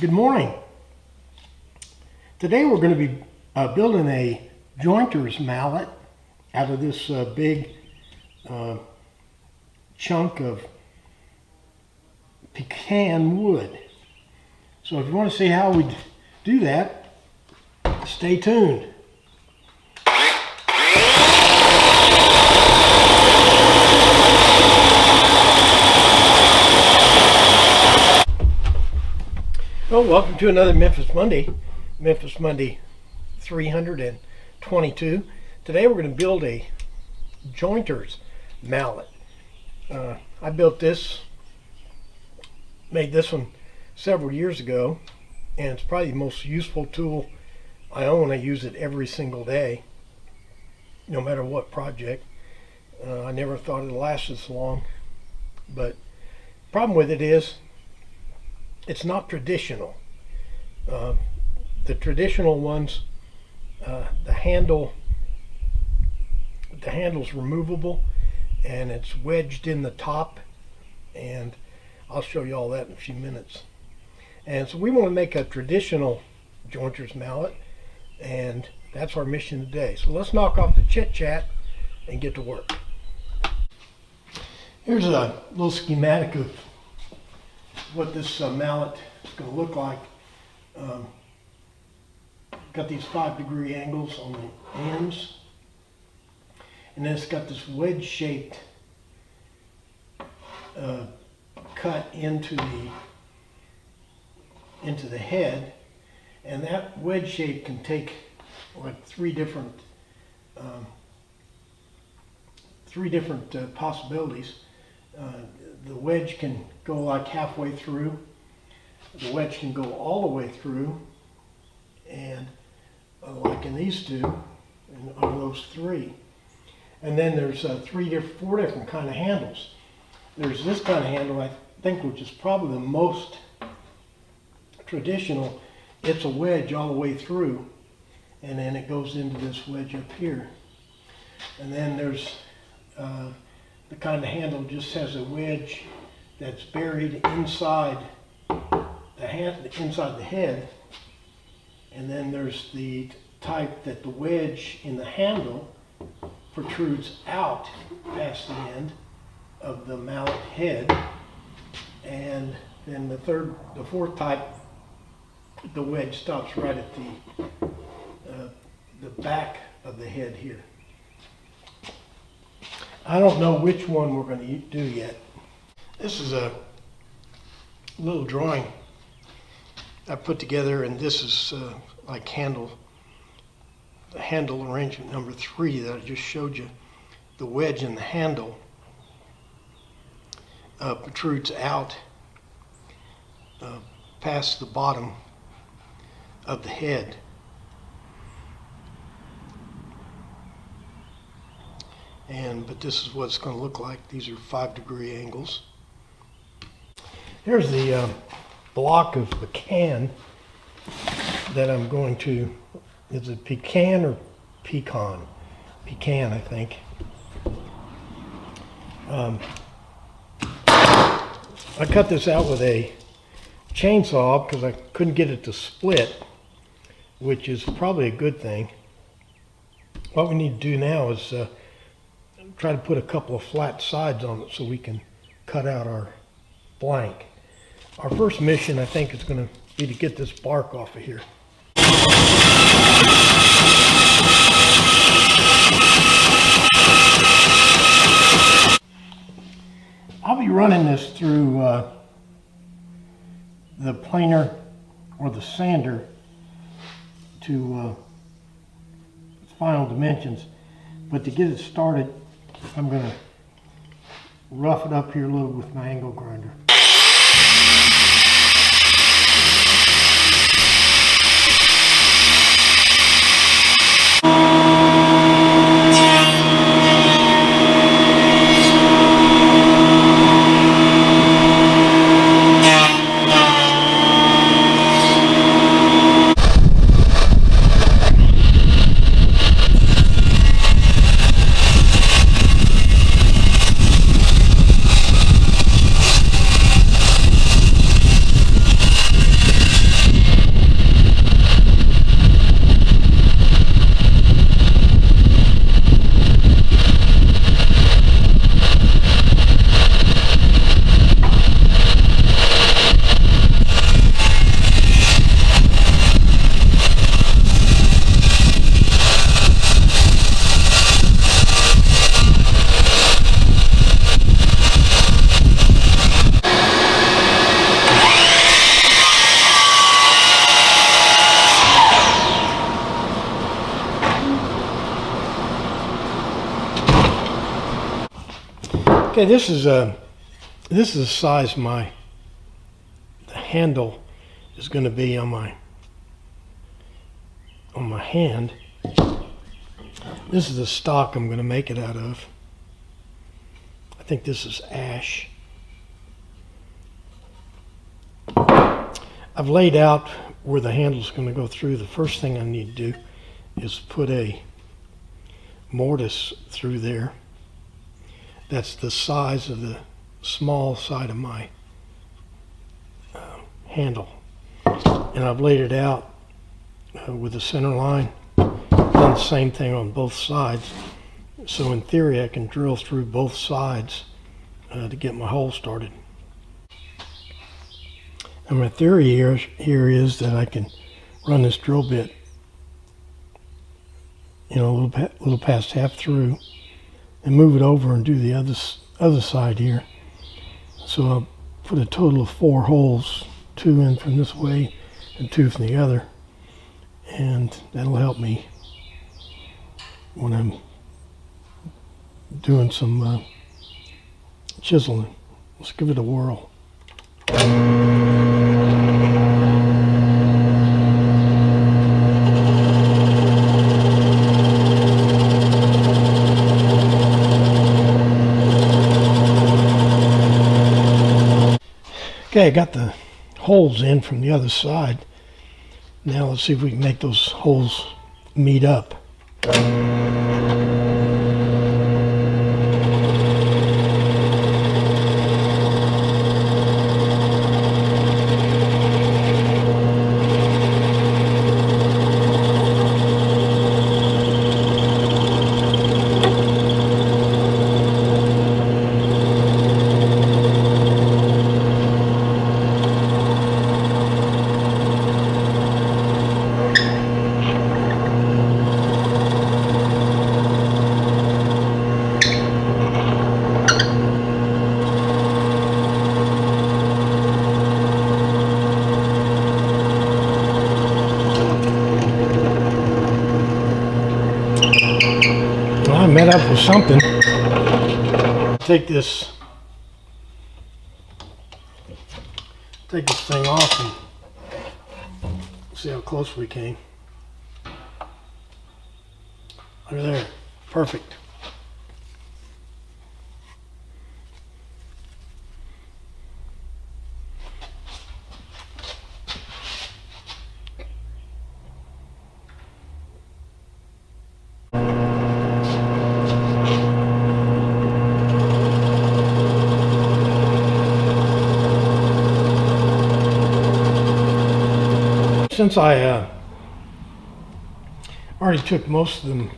Good morning. Today we're going to be building a jointer's mallet out of this big chunk of pecan wood. So if you want to see how we do that, stay tuned. Well, welcome to another Memphis Monday 322. Today we're going to build a jointer's mallet. I made this one several years ago, and it's probably the most useful tool I own. I use it every single day, no matter what project. I never thought it'd last this long, but the problem with it is it's not traditional. The traditional ones, the handle's removable and it's wedged in the top, and I'll show you all that in a few minutes. And so we want to make a traditional jointer's mallet, and that's our mission today. So let's knock off the chit chat and get to work. Here's a little schematic of what this mallet is going to look like. Got these 5-degree angles on the ends, and then it's got this wedge-shaped cut into the head, and that wedge shape can take like three different possibilities. The wedge can go like halfway through, the wedge can go all the way through, and like in these two, and of those three. And then there's four different kind of handles. There's this kind of handle, I think, which is probably the most traditional. It's a wedge all the way through, and then it goes into this wedge up here. And then there's the kind of handle just has a wedge that's buried inside the head, and then there's the type that the wedge in the handle protrudes out past the end of the mallet head, and then the fourth type, the wedge stops right at the back of the head here. I don't know which one we're going to do yet. This is a little drawing I put together, and this is like handle arrangement number 3 that I just showed you. The wedge in the handle protrudes out past the bottom of the head. But this is what it's going to look like. These are 5-degree angles. Here's the block of pecan that I'm going to, is it pecan or pecan? Pecan, I think. I cut this out with a chainsaw because I couldn't get it to split, which is probably a good thing. What we need to do now is try to put a couple of flat sides on it so we can cut out our blank. Our first mission, I think, is going to be to get this bark off of here. I'll be running this through the planer or the sander to its final dimensions, but to get it started, I'm going to rough it up here a little with my angle grinder. Okay, this is the size the handle is going to be on my hand. This is the stock I'm going to make it out of. I think this is ash. I've laid out where the handle's going to go through. The first thing I need to do is put a mortise through there. That's the size of the small side of my handle. And I've laid it out with the center line. Done the same thing on both sides. So in theory I can drill through both sides to get my hole started. And my theory here is that I can run this drill bit, a little past half through, and move it over and do the other side here. So I'll put a total of 4 holes, 2 in from this way and 2 from the other, and that'll help me when I'm doing some chiseling. Let's give it a whirl. Okay, I got the holes in from the other side. Now let's see if we can make those holes meet up. I met up with something. Take this thing off and see how close we came. Look there, perfect. Since I already took most of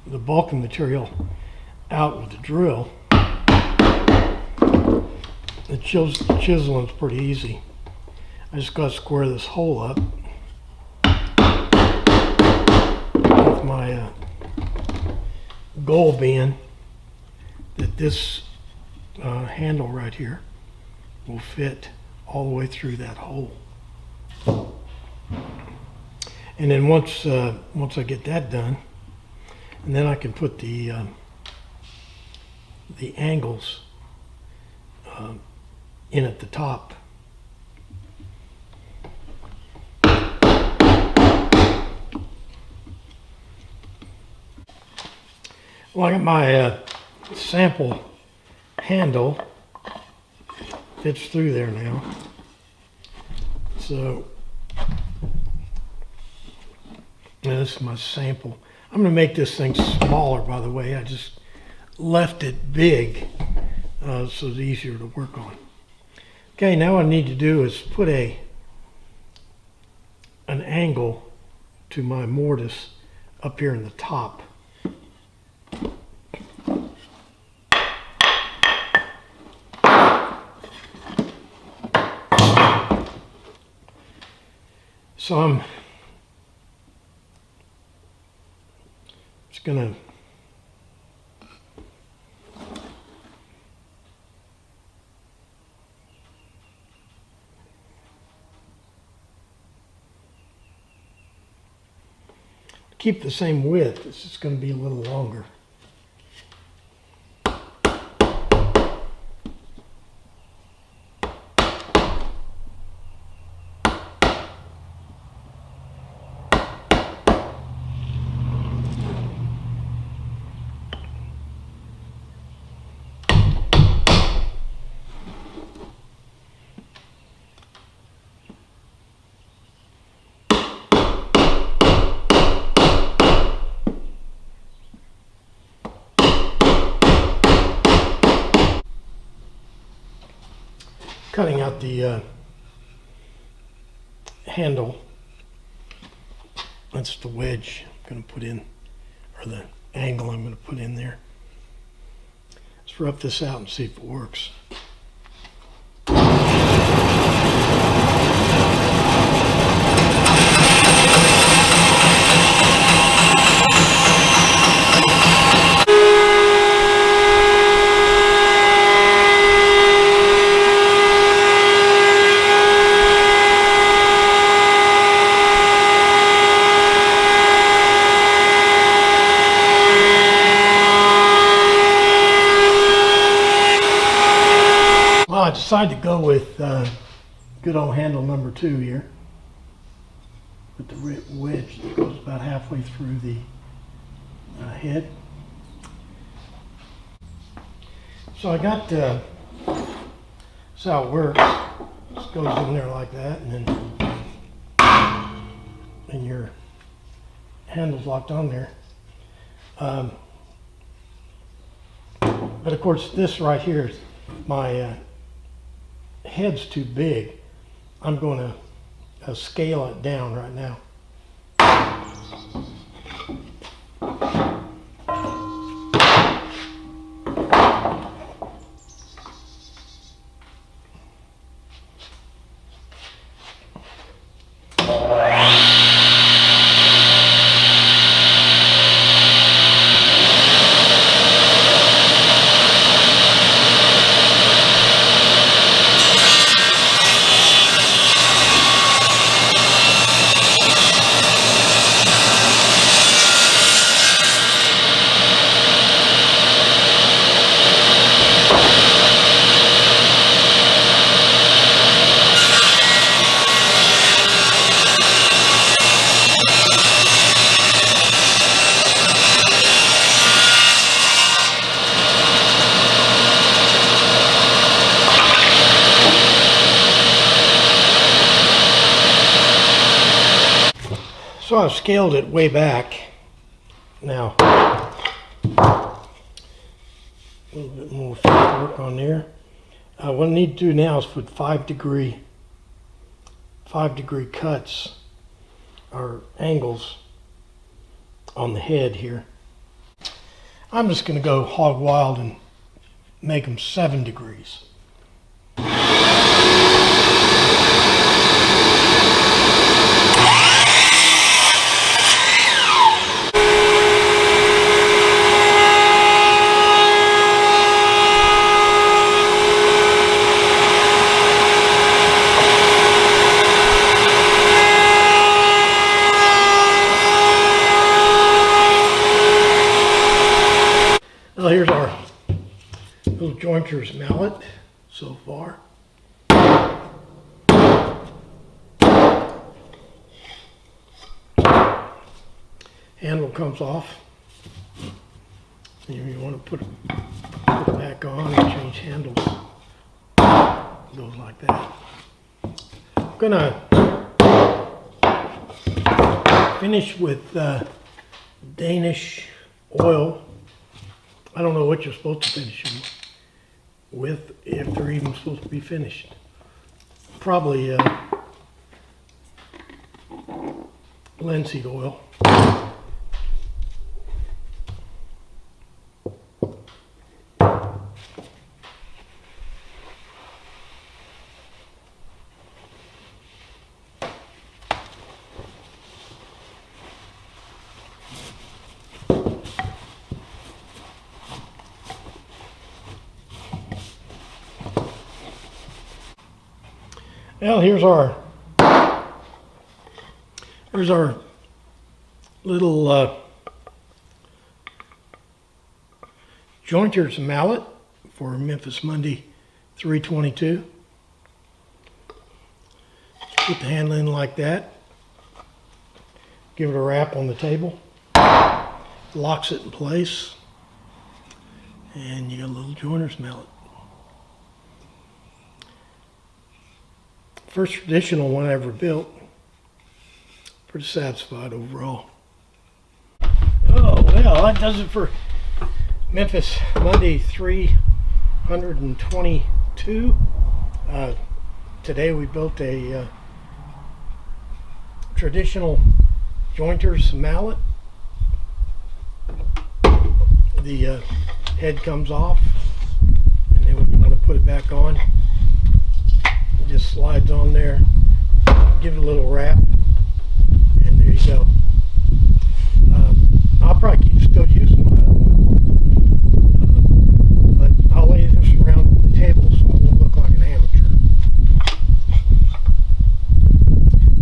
the bulk material out with the drill, the chiseling is pretty easy. I just got to square this hole up with my goal being that this handle right here will fit all the way through that hole. And then once I get that done, and then I can put the angles in at the top. Well, I got my sample handle, fits through there now. So this is my sample. I'm going to make this thing smaller, by the way. I just left it big so it's easier to work on. Okay, now what I need to do is put an angle to my mortise up here in the top. So I'm just going to keep the same width. It's just going to be a little longer. cutting out the handle. That's the wedge I'm going to put in, or the angle I'm going to put in there. Let's rough this out and see if it works. I decided to go with good old handle number 2 here, with the wedge that goes about halfway through the head. So I got that's how it works. Just goes in there like that, and then your handle's locked on there. But of course, this right here is my head's too big. I'm going to scale it down right now. So I've scaled it way back. Now, a little bit more work on there. What I need to do now is put 5-degree cuts or angles on the head here. I'm just going to go hog wild and make them 7 degrees. Well, here's our little jointer's mallet so far. Handle comes off. You want to put it back on and change handles. It goes like that. I'm gonna finish with Danish oil. I don't know what you're supposed to finish them with, if they're even supposed to be finished. Probably linseed oil. Well, here's our little jointer's mallet for Memphis Monday 322. Put the handle in like that. Give it a wrap on the table. Locks it in place. And you got a little jointer's mallet. First traditional one I ever built. Pretty satisfied overall. Oh, well, that does it for Memphis Monday 322. Today we built a traditional jointer's mallet. The head comes off, and then when you want to put it back on, it just slides on there. Give it a little wrap, and there you go. I'll probably keep still using my other one, but I'll lay this around the table so I won't look like an amateur.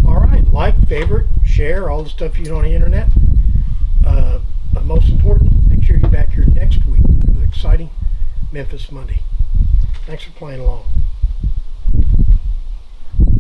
Alright, like, favorite, share, all the stuff you do on the internet. But most important, make sure you're back here next week for the exciting Memphis Monday. Thanks for playing along.